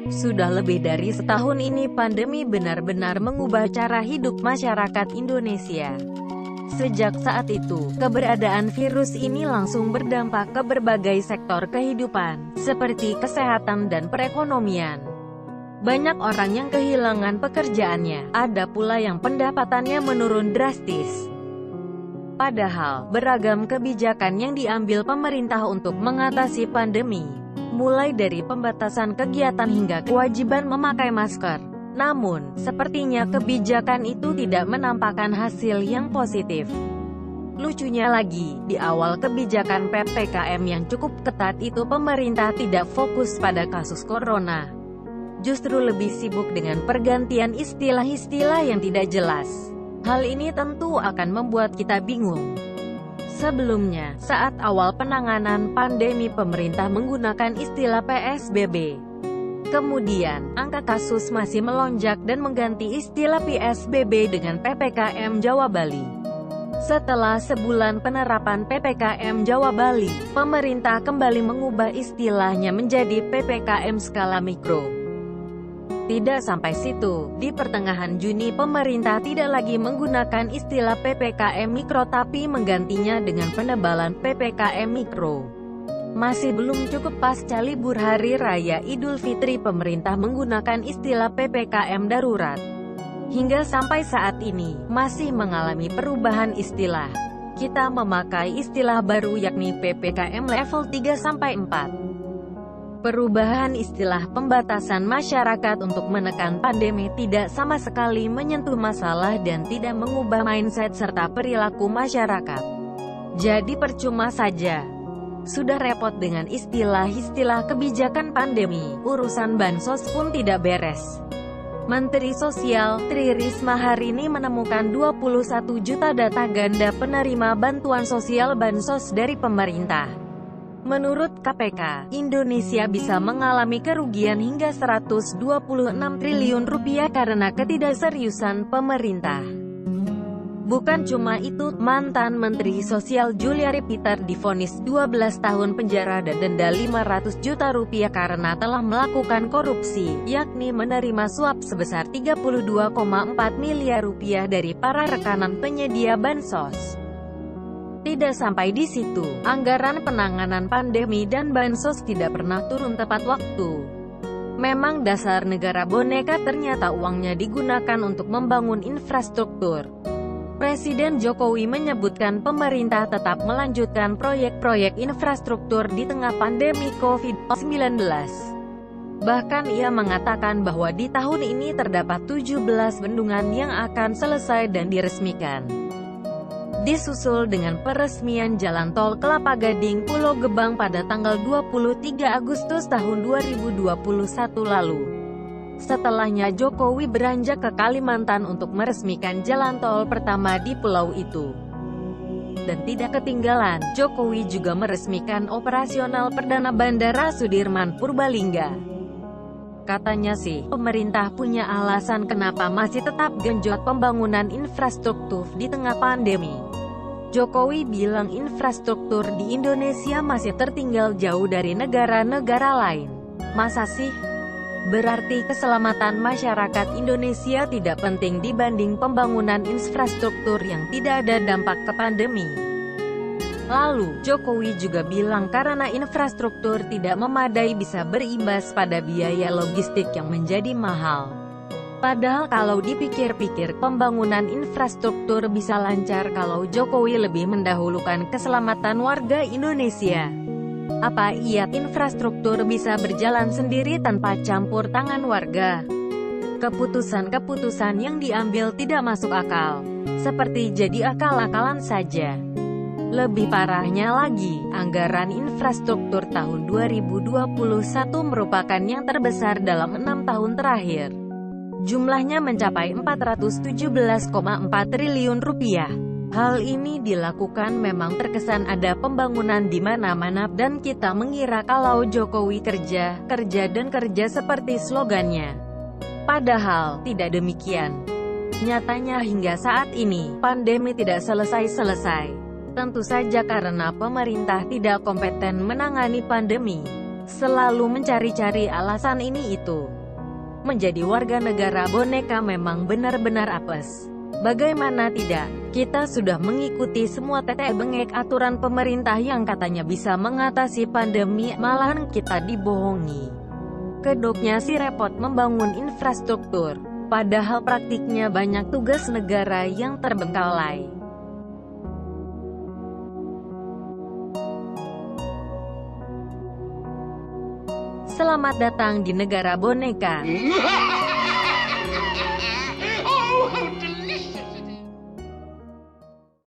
Sudah lebih dari setahun ini pandemi benar-benar mengubah cara hidup masyarakat Indonesia. Sejak saat itu, keberadaan virus ini langsung berdampak ke berbagai sektor kehidupan, seperti kesehatan dan perekonomian. Banyak orang yang kehilangan pekerjaannya, ada pula yang pendapatannya menurun drastis. Padahal, beragam kebijakan yang diambil pemerintah untuk mengatasi pandemi, mulai dari pembatasan kegiatan hingga kewajiban memakai masker. Namun, sepertinya kebijakan itu tidak menampakkan hasil yang positif. Lucunya lagi, di awal kebijakan PPKM yang cukup ketat itu pemerintah tidak fokus pada kasus corona. Justru lebih sibuk dengan pergantian istilah-istilah yang tidak jelas. Hal ini tentu akan membuat kita bingung. Sebelumnya, saat awal penanganan pandemi pemerintah menggunakan istilah PSBB. Kemudian, angka kasus masih melonjak dan mengganti istilah PSBB dengan PPKM Jawa Bali. Setelah sebulan penerapan PPKM Jawa Bali, pemerintah kembali mengubah istilahnya menjadi PPKM skala mikro. Tidak sampai situ, di pertengahan Juni pemerintah tidak lagi menggunakan istilah PPKM Mikro tapi menggantinya dengan penebalan PPKM Mikro. Masih belum cukup pasca libur Hari Raya Idul Fitri pemerintah menggunakan istilah PPKM Darurat. Hingga sampai saat ini, masih mengalami perubahan istilah. Kita memakai istilah baru yakni PPKM level 3-4. Perubahan istilah pembatasan masyarakat untuk menekan pandemi tidak sama sekali menyentuh masalah dan tidak mengubah mindset serta perilaku masyarakat. Jadi percuma saja. Sudah repot dengan istilah-istilah kebijakan pandemi, urusan bansos pun tidak beres. Menteri Sosial, Tri Risma hari ini menemukan 21 juta data ganda penerima bantuan sosial bansos dari pemerintah. Menurut KPK, Indonesia bisa mengalami kerugian hingga 126 triliun rupiah karena ketidakseriusan pemerintah. Bukan cuma itu, mantan Menteri Sosial Juliari Peter divonis 12 tahun penjara dan denda 500 juta rupiah karena telah melakukan korupsi, yakni menerima suap sebesar 32,4 miliar rupiah dari para rekanan penyedia bansos. Tidak sampai di situ, anggaran penanganan pandemi dan bansos tidak pernah turun tepat waktu. Memang dasar negara boneka, ternyata uangnya digunakan untuk membangun infrastruktur. Presiden Jokowi menyebutkan pemerintah tetap melanjutkan proyek-proyek infrastruktur di tengah pandemi COVID-19. Bahkan ia mengatakan bahwa di tahun ini terdapat 17 bendungan yang akan selesai dan diresmikan. Disusul dengan peresmian Jalan Tol Kelapa Gading-Pulau Gebang pada tanggal 23 Agustus tahun 2021 lalu. Setelahnya Jokowi beranjak ke Kalimantan untuk meresmikan jalan tol pertama di pulau itu. Dan tidak ketinggalan, Jokowi juga meresmikan operasional perdana Bandara Sudirman Purbalingga. Katanya sih, pemerintah punya alasan kenapa masih tetap genjot pembangunan infrastruktur di tengah pandemi. Jokowi bilang infrastruktur di Indonesia masih tertinggal jauh dari negara-negara lain. Masa sih? Berarti keselamatan masyarakat Indonesia tidak penting dibanding pembangunan infrastruktur yang tidak ada dampak ke pandemi. Lalu, Jokowi juga bilang karena infrastruktur tidak memadai bisa berimbas pada biaya logistik yang menjadi mahal. Padahal kalau dipikir-pikir, pembangunan infrastruktur bisa lancar kalau Jokowi lebih mendahulukan keselamatan warga Indonesia. Apa iya infrastruktur bisa berjalan sendiri tanpa campur tangan warga? Keputusan-keputusan yang diambil tidak masuk akal, seperti jadi akal-akalan saja. Lebih parahnya lagi, anggaran infrastruktur tahun 2021 merupakan yang terbesar dalam 6 tahun terakhir. Jumlahnya mencapai 417,4 triliun rupiah. Hal ini dilakukan memang terkesan ada pembangunan di mana-mana, dan kita mengira kalau Jokowi kerja dan kerja seperti slogannya. Padahal, tidak demikian. Nyatanya hingga saat ini, pandemi tidak selesai-selesai. Tentu saja karena pemerintah tidak kompeten menangani pandemi. Selalu mencari-cari alasan ini itu. Menjadi warga negara boneka memang benar-benar apes. Bagaimana tidak? Kita sudah mengikuti semua tetek bengek aturan pemerintah yang katanya bisa mengatasi pandemi, malahan kita dibohongi. Kedoknya si repot membangun infrastruktur, padahal praktiknya banyak tugas negara yang terbengkalai. Selamat datang di negara boneka.